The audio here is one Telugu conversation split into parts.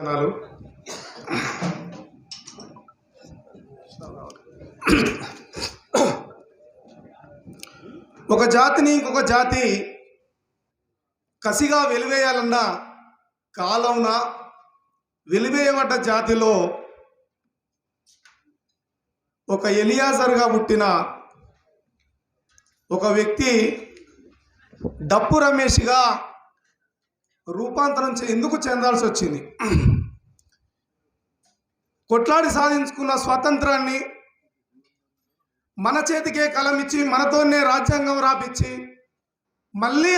ఒక జాతిని ఇంకొక జాతి కసిగా వెలివేయాలన్న కాలంన వెలివేయబడ్డ జాతిలో ఒక ఎలియాజర్గా పుట్టిన ఒక వ్యక్తి డప్పు రమేష్గా రూపాంతరం ఎందుకు చెందాల్సి వచ్చింది? కొట్లాడి సాధించుకున్న స్వాతంత్రాన్ని మన చేతికే కలమిచ్చి మనతోనే రాజ్యాంగం రాపిచ్చి మళ్ళీ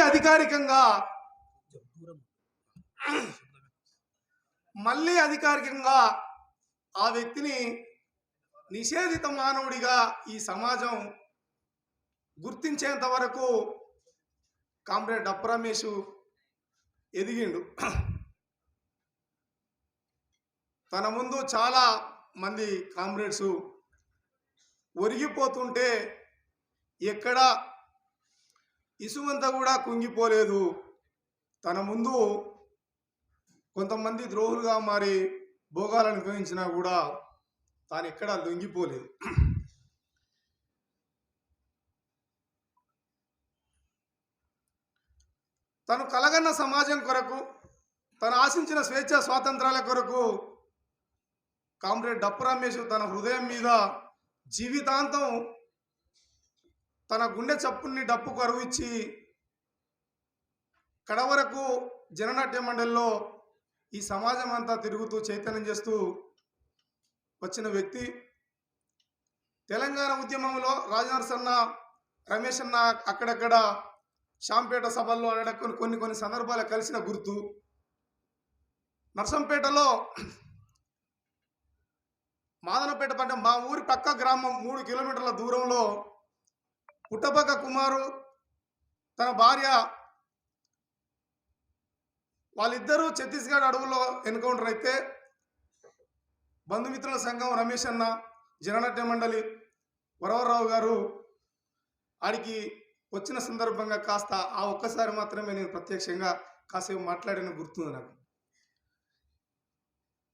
అధికారికంగా ఆ వ్యక్తిని నిషేధిత మానవుడిగా ఈ సమాజం గుర్తించేంత వరకు కామ్రేడ్ డప్పు రమేష్ ఎదిగిండు. తన ముందు చాలా మంది కామ్రేడ్స్ ఒరిగిపోతుంటే ఎక్కడ ఇసుమంతా కూడా కుంగిపోలేదు. తన ముందు కొంతమంది ద్రోహులుగా మారి భోగాలను ఉపయోగించినా కూడా తాను ఎక్కడా లొంగిపోలేదు. తను కలగన్న సమాజం కొరకు, తను ఆశించిన స్వేచ్ఛ స్వాతంత్రాల కొరకు కామ్రేడ్ డప్పు రమేష్ తన హృదయం మీద జీవితాంతం తన గుండె చప్పుని డప్పు కరువు ఇచ్చి కడవరకు జననాట్య మండలిలో ఈ సమాజం అంతా తిరుగుతూ చైతన్యం చేస్తూ వచ్చిన వ్యక్తి. తెలంగాణ ఉద్యమంలో రాజనరసన్న, రమేష్ అన్న అక్కడక్కడ షాంపేట సభల్లో అడగ కొన్ని సందర్భాలు కలిసిన గుర్తు. నర్సంపేటలో మాదనపేట పంట మా ఊరి పక్క గ్రామం 3 కిలోమీటర్ల దూరంలో పుట్టపక్క కుమారు తన భార్య వాళ్ళిద్దరూ ఛత్తీస్గఢ్ అడవుల్లో ఎన్కౌంటర్ అయితే బంధుమిత్రుల సంఘం రమేష్ అన్న, జననాట్య మండలి వరవరరావు గారు ఆడికి వచ్చిన సందర్భంగా కాస్త ఆ ఒక్కసారి మాత్రమే నేను ప్రత్యక్షంగా కాసేపు మాట్లాడిన గుర్తుంది నాకు.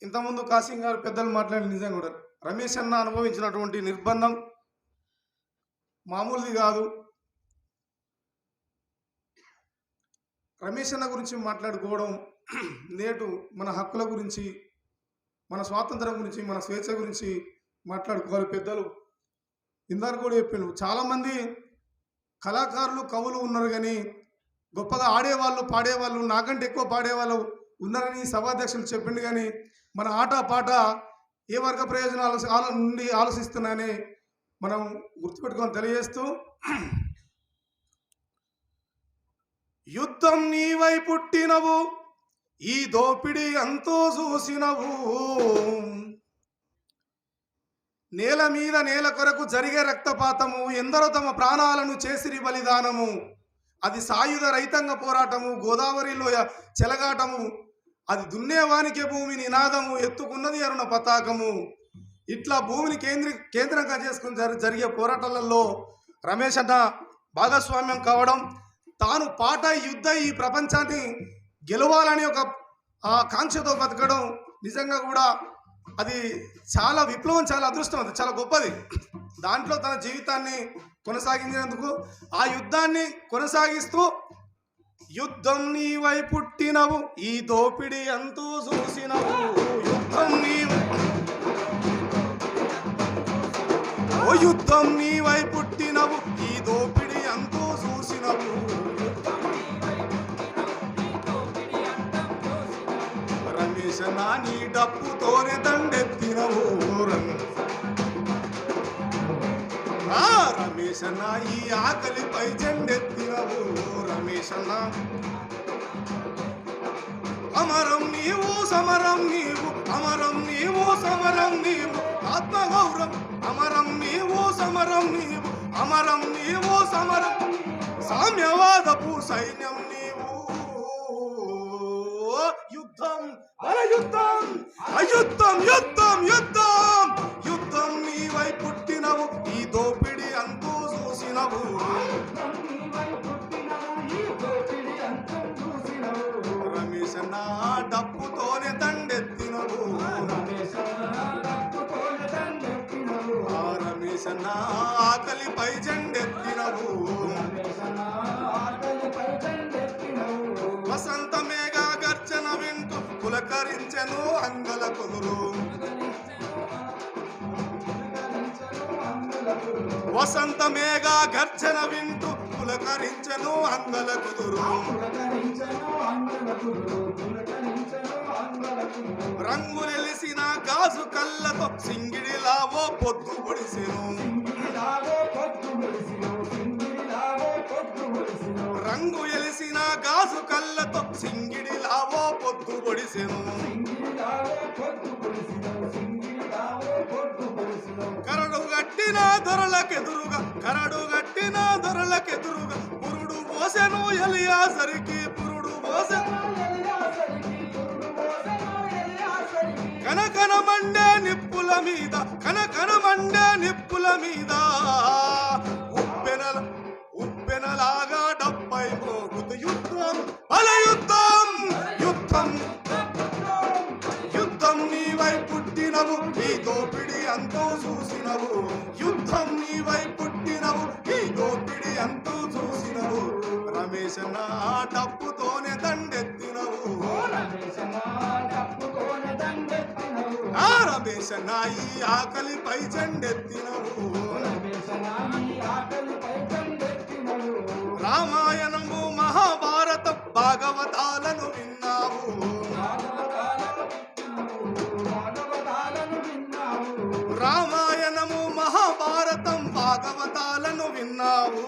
ఇంతకుముందు కాసిం గారు పెద్దలు మాట్లాడిన నిజంగా కూడా రమేష్ అన్న అనుభవించినటువంటి నిర్బంధం మామూలుది కాదు. రమేష్ అన్న గురించి మాట్లాడుకోవడం, నేటు మన హక్కుల గురించి, మన స్వాతంత్రం గురించి, మన స్వేచ్ఛ గురించి మాట్లాడుకోవాలి. పెద్దలు ఇందాక కూడా చెప్పాను, చాలామంది కళాకారులు కవులు ఉన్నారు కానీ గొప్పగా ఆడేవాళ్ళు పాడేవాళ్ళు నాకంటే ఎక్కువ పాడేవాళ్ళు ఉన్నారని సభాధ్యక్షులు చెప్పిండు. కానీ మన ఆట పాట ఏ వర్గ ప్రయోజనాల నుండి ఆలోచిస్తున్నాయని మనం గుర్తుపెట్టుకొని తెలియజేస్తూ, యుద్ధం నీవై పుట్టినవు, ఈ దోపిడి ఎంతో చూసినవు, నేల మీద నేల కొరకు జరిగే రక్తపాతము, ఎందరో తమ ప్రాణాలను చేసిరి బలిదానము, అది సాయుధ రైతాంగ పోరాటము, గోదావరిలో చెలగాటము, అది దున్నేవానికే భూమి నినాదము, ఎత్తుకున్నది అరుణ పతాకము. ఇట్లా భూమిని కేంద్రంగా చేసుకుని జరిగే పోరాటాలలో రమేష్ అన్న భాగస్వామ్యం కావడం, తాను పాట యుద్ధ ఈ ప్రపంచాన్ని గెలవాలని ఒక కాంక్షతో బతకడం నిజంగా కూడా అది చాలా విప్లవం, చాలా అదృష్టం, అది చాలా గొప్పది. దాంట్లో తన జీవితాన్ని కొనసాగించినందుకు ఆ యుద్ధాన్ని కొనసాగిస్తూ, యుద్ధం నీవై పుట్టినవు, ఈ దోపిడి ఎంతో చూసినవు, యుద్ధం యుద్ధం నీవై పుట్టినవు, ఈ దోపిడి ఎంతో చూసినవు, రమేష్ నా నీ డప్పుతోనే దండెత్తినవు, రమేష్ అన్న ఈ ఆకలిపై జెండెత్తినవు, రమేష్ అన్న అమరం నీవు సమరం నీవు, అమరం నీవు సమరం నీవు, ఆత్మగౌరవం అమరం నీవు సమరం నీవు, అమరం నీవు సమరం, సామ్యవాదపు సైన్యం నీవు, యుద్ధం యుద్ధం యుద్ధం యుద్ధం యుద్ధం యుద్ధం నీవై పుట్టినవు, ఈ దోపిడి అంతూ చూసినవు, రమేష్ నా డప్పుతోనే దండెత్తి పులకరించెను అంగల కుదురు వసంత మేఘ గర్జన వింటూ పులకరించెను అంగల కుదురు రంగులెలిసిన గాజు కళ్ళతో సింగిడిలావో పొద్దు పొడిసెను రంగు ఎలిసిన గాజు కళ్ళతో సింగిడిలావో పొద్దు పొడిసెను కరడు గట్టిన దొరలకెదురుగా పురుడు పోసెను ఎలియాసరికి పురుడు పోసెను కనకన మండే నిప్పుల మీద ఉప్పెనలాగా డబ్బై మోగుతు యుద్ధం నీవై పుట్టినవు ఈ దోపిడి అంతూ చూసినవు రమేశ నా డప్పుతోనే దండెత్తినవు రమేశ నా ఈ ఆకలిపై జెండెత్తినవు రామాయణము మహాభారతం భాగవతాలను విన్నావు రామాయణము మహాభారతం భాగవతాలను విన్నావు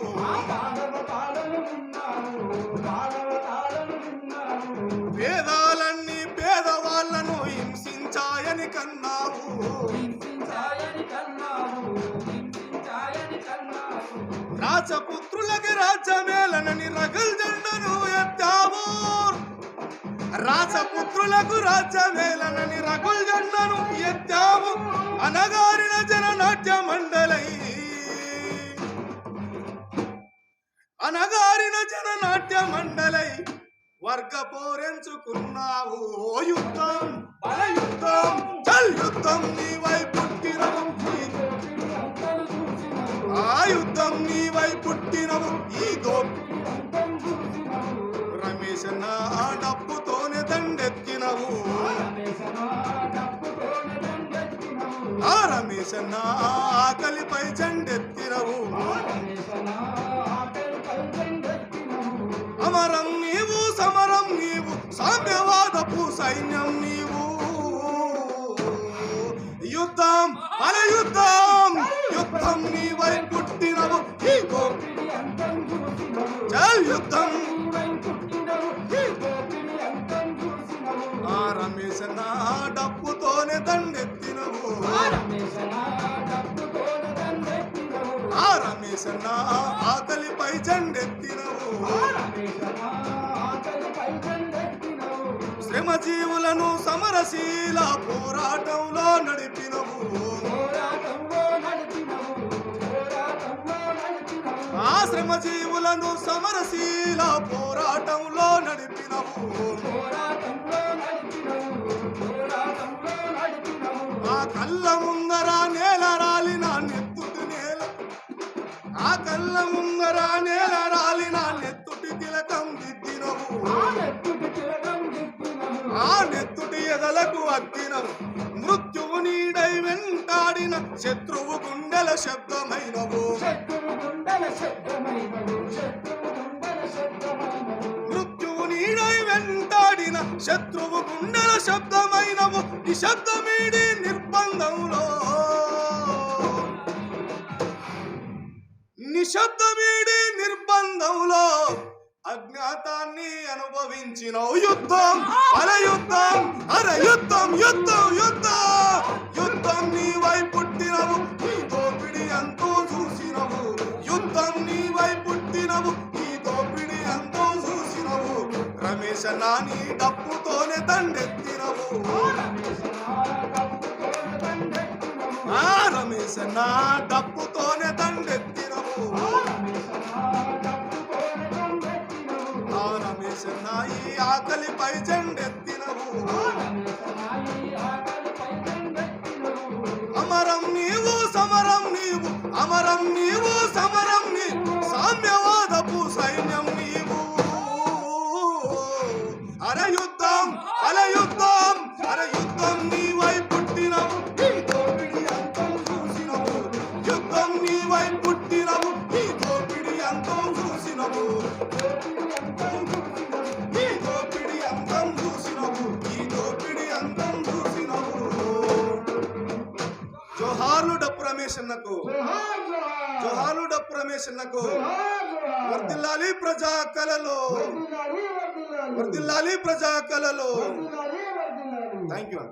వేదాలన్నీ పేదవాళ్లను హింసించాయని కన్నావు రాజపుత్రులకి రాజ్యమేలనని రగల్ జెండను ఎత్తావు రాజపుత్రులకు రాజ్యమేలనని రగుల్ జెండను ఎత్తావు అనగారిన జననాట్య మండలై వర్గ పోరెంచుకున్నావు యుద్ధం యుద్ధం నీవై పుట్టినవు యుద్ధం నీవై పుట్టినవు ఈ రమేశ నా డప్పుతోనే దండెత్తినవు రమేశ నా ఆకలిపై జెండెత్తినవు అమరం నీవు సమరం నీవు సామ్యవాదపు సైన్యం నీవు యుద్ధం నీవై పుట్టినవు యుద్ధం రమేశ నా డప్పుతోనే దండెత్తినవు రమేశ నా ఆకలిపై జెండెత్తినవు శ్రమజీవులను సమరశీల పోరాటంలో నడిపినవు శ్రమజీవులను సమరశీల పోరాటంలో నడిపినవు కళ్ళ ముందర నేల రాలిన నెత్తుటి తిలకం దిద్దినవు నెత్తుటి ఎదలకు అద్దినవు మృత్యువు నీడై వెంటాడిన శత్రువు గుండెల శబ్దమైనవు మృత్యువు నీడై వెంటాడిన శత్రువు గుండెల శబ్దమైనవు నిశ్శబ్దమీడి నిర్బంధంలో అజ్ఞాతాన్ని అనుభవించినవు యుద్ధం యుద్ధం నీవై పుట్టినవు ఈ దోపిడి అంతూ చూసినవు రమేశ నాని డప్పుతోనే దండెత్తినవు రమేశ నా డప్పుతోనే దండెత్తినవు రమేశ నా ఈ ఆకలిపై జెండెత్తినవు అమరం నీవు సమరం నీవు సామ్యవాదపు సైన్యం నీవు అర యుద్ధం అంతం చూసినవు ఈ దోపిడి అంతం చూసినవు ఈ దోపిడి అంతం చూసినవు జోహార్లు డప్పు రమేష్ అన్నకు జోహార్లు డప్పు రమేష్ అన్నకు వర్ధిల్లాలి ప్రజా కళలో వర్ధిల్లాలి ప్రజా కళలో థ్యాంక్ యూ